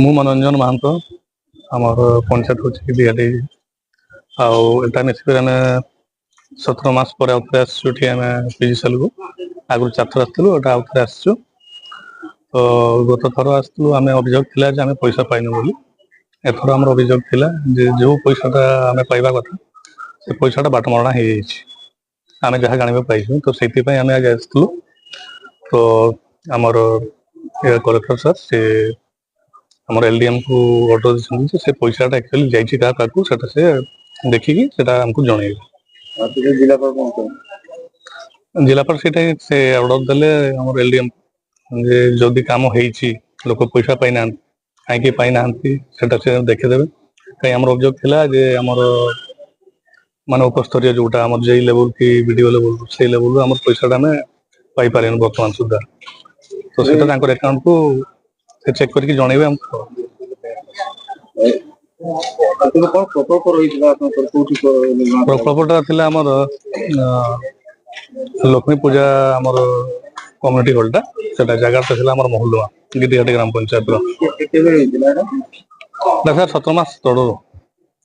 ମୁଁ ମନୋରଞ୍ଜନ ମହାନ୍ତ ଆମର ପଞ୍ଚାୟତ ହଉଛି ଦିହାଟି ଆଉଟା ମିଶିକରି ଆମେ 17 ମାସ ପରେ ଆଉଥରେ ଆସିଛୁ ଏଠି ଆମେ ପିଜିସିଏଲକୁ ଆଗରୁ 4 ଥର ଆସିଥିଲୁ ଏଟା ଆଉଥରେ ଆସିଛୁ ତ ଗତ ଥର ଆସିଥିଲୁ ଆମେ ଅଭିଯୋଗ ଥିଲା ଯେ ଆମେ ପଇସା ପାଇନୁ ବୋଲି ଏଥର ଆମର ଅଭିଯୋଗ ଥିଲା ଯେ ଯେଉଁ ପଇସାଟା ଆମେ ପାଇବା କଥା ସେ ପଇସାଟା ବାଟମରଣା ହେଇଯାଇଛି ଆମେ ଯାହା ଜାଣିବା ପାଇଛୁ ତ ସେଇଥିପାଇଁ ଆମେ ଆଜି ଆସିଥିଲୁ ତ ଆମର କଲେକ୍ଟର ସାର୍ ସେ ଆମର एलडीएम को ऑर्डर ଦେଇଛନ୍ତି ସେ ପଇସାଟା ଆକ୍ଚୁଆଲି ଯାଇଛି କାହା ପାଖକୁ ସେଟା ସେ ଦେଖିକି ସେଟା ଆମକୁ ଜଣେଇବେ ଜିଲ୍ଲାପାଳ ସେଇଟା ସେ ଅର୍ଡର ଦେଲେ ଆମର एलडीएम ଯେ ଯଦି କାମ ହେଇଛି ଲୋକ ପଇସା ପାଇନାହାନ୍ତି କାହିଁକି ପାଇନାହାନ୍ତି ସେଟା ସେ ଦେଖିଦେବେ କାହିଁ ଆମର ଅଭିଯୋଗ ଥିଲା ଯେ ଆମର ମାନେ ଉପସ୍ତରୀୟ ଯୋଉଟା ଆମର जेई लेवल କି वीडियो लेवल ସେଇ लेवलରୁ ଆମର ପଇସାଟା ଆମେ ପାଇପାରିନୁ ବର୍ତ୍ତମାନ ସୁଦ୍ଧା ତ ସେଟା ତାଙ୍କର ଆକାଉଣ୍ଟ କୁ ସେ ଚେକ୍ କରିକି ଜଣେଇବେ ଆମକୁ ପ୍ରକଳ୍ପଟା ଥିଲା ଆମର ଲକ୍ଷ୍ମୀ ପୂଜା ଆମର କମ୍ୟୁନିଟି ହଲଟା ସେଟା ଜାଗାଟା ଥିଲା ଆମର ମହୁଲୁଆ ଗିଦିଘାଟି ଗ୍ରାମ ପଞ୍ଚାୟତର ସାର୍ 17 ମାସ ତଳୁ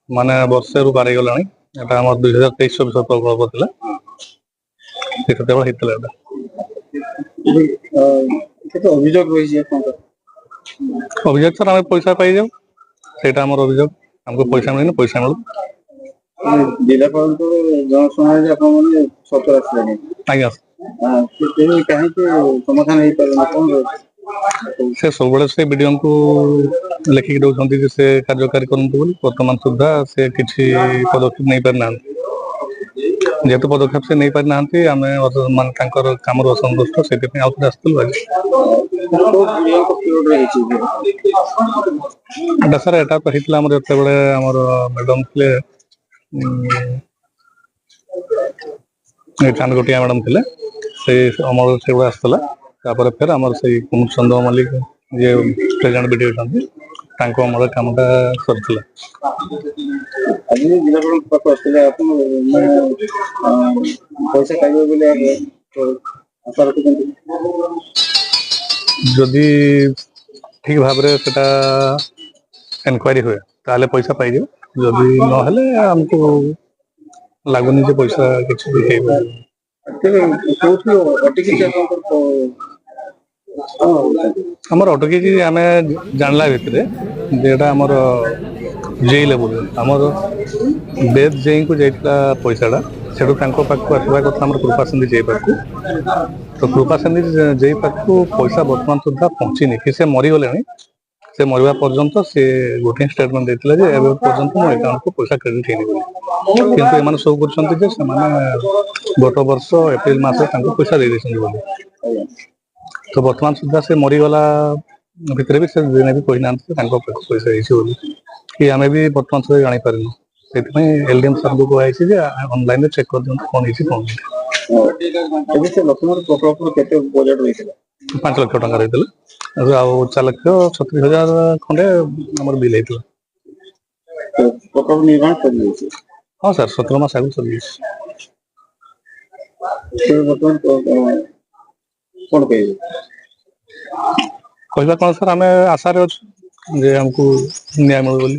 ମାନେ ବର୍ଷେରୁ ପାରି ଗଲାଣି ଏଟା ଆମର 2023-24 ପ୍ରକଳ୍ପ ଥିଲା ସେତେବେଳେ ହେଇଥିଲା ଏଟା ଅଭିଯୋଗ ରହିଛି ଅଭିଯୋଗ ସାର୍ ଆମେ ପଇସା ପାଇଯାଉ ସେଇଟା ଆମର ଅଭିଯୋଗ ଆମକୁ ପଇସା ମିଳିନି ପଇସା ମିଳୁ ଜିଲ୍ଲାପାଳଙ୍କୁ ଜଣାଶୁଣା ଆପଣମାନେ ସତର ଆସିଲେଣି ଆଜ୍ଞା କାହିଁକି ସମାଧାନ ହେଇପାରିଲା କଣ ସେ ସବୁବେଳେ ସେ ବିଡିଓଙ୍କୁ ଲେଖିକି ଦଉଛନ୍ତି ଯେ ସେ କାର୍ଯ୍ୟକାରୀ କରନ୍ତୁ ବୋଲି ବର୍ତ୍ତମାନ ସୁଦ୍ଧା ସେ କିଛି ପଦକ୍ଷେପ ନେଇପାରିନାହାନ୍ତି ଯେହେତୁ ପଦକ୍ଷେପ ସେ ନେଇପାରିନାହାନ୍ତି ଆମେ ମାନେ ତାଙ୍କର କାମରୁ ଅସନ୍ତୁଷ୍ଟ ସେଥିପାଇଁ ଆଉଥରେ ଆସିଥିଲୁ ଏଟା ସାର୍ ଏଟା ତ ହେଇଥିଲା ଆମର ଯେତେବେଳେ ଆମର ମ୍ୟାଡାମ ଥିଲେ ଚାନ୍ଦଗୋଟିଆ ମ୍ୟାଡାମ ଥିଲେ ସେ ଅମଳ ସେଗୁଡ଼ା ଆସିଥିଲା ତାପରେ ଫେର ଆମର ସେଇ କୁମୁଦ ଚନ୍ଦ୍ର ମଲ୍ଲିକ ଯିଏ ପ୍ରେସିଡେଣ୍ଟ ବିଡିଓ ଅଛନ୍ତି ତାଙ୍କ ଅମଳ କାମଟା ସରିଥିଲା ଆଜି ଜିଲ୍ଲାପାଳଙ୍କ ପାଖକୁ ଆସିଥିଲେ ଆପଣ ପଇସା ପାଇବେ ବୋଲି ଆଶା ରଖିଛନ୍ତି ଯଦି ଠିକ ଭାବରେ ସେଟା ଏନକ୍ୱାରି ହୁଏ ତାହେଲେ ପଇସା ପାଇଯିବ ଯଦି ନହେଲେ ଆମକୁ ଲାଗୁନି ଯେ ପଇସା କିଛି ଆମର ଅଟକିଛି ଆମେ ଜାଣିଲା ଭିତରେ ଯେଟା ଆମର जेई लेवल ଆମର ବେଦ ଜେଇଙ୍କୁ ଯାଇଥିଲା ପଇସାଟା ସେଠୁ ତାଙ୍କ ପାଖକୁ ଆସିବା କଥା ଆମର କୃପା ସିନ୍ଧି जेଇ ପାଖକୁ ତ କୃପା ସିନ୍ଧି जेଇ ପାଖକୁ ପଇସା ବର୍ତ୍ତମାନ ସୁଦ୍ଧା ପହଞ୍ଚିନି କି ସେ ମରିଗଲେଣି ସେ ମରିବା ପର୍ଯ୍ୟନ୍ତ ସେ ଗୋଟିଏ ଷ୍ଟେଟମେଣ୍ଟ ଦେଇଥିଲେ ଯେ ଏବେ ପର୍ଯ୍ୟନ୍ତ ମୋ ଆକାଉଣ୍ଟକୁ ପଇସା କ୍ରେଡିଟ୍ ହେଇନି ବୋଲି କିନ୍ତୁ ଏମାନେ ସବୁ କରୁଛନ୍ତି ଯେ ସେମାନେ ଗତ ବର୍ଷ ଏପ୍ରିଲ ମାସରେ ତାଙ୍କୁ ପଇସା ଦେଇ ଦେଇଛନ୍ତି ବୋଲି ତ ବର୍ତ୍ତମାନ ସୁଦ୍ଧା ସେ ମରିଗଲା ଭିତରେ ବି ସେ ଦିନେ ବି କହିନାହାନ୍ତି ଯେ ତାଙ୍କ ପାଖକୁ ପଇସା ହେଇଛି ବୋଲି କି ଆମେ ବି ବର୍ତ୍ତମାନ ସୁଦ୍ଧା ଜାଣିପାରିନୁ ସେଥିପାଇଁ ଏଲଡିଏମ ସାର୍ଙ୍କୁ କୁହାଯାଇଛି ଯେ ଅନଲାଇନରେ ଚେକ୍ କରିଦିଅନ୍ତୁ କଣ ହେଇଛି କଣ ନାହିଁ କେତେ ବଜେଟ ରହିଥିଲା 5 ଲକ୍ଷ ଟଙ୍କା ରହିଥିଲା ଆଉ 4,36,000 ଖଣ୍ଡେ ଆମର ବିଲ୍ ହେଇଥିଲା ନିର୍ମାଣ ସରିଯାଇଛି ହଁ ସାର୍ 17 ମାସ ଆଗରୁ ସରିଯାଇଛି କଣ କହିବେ କହିବା କଣ ସାର୍ ଆମେ ଆଶାରେ ଅଛୁ ଯେ ଆମକୁ ନ୍ୟାୟ ମିଳୁ ବୋଲି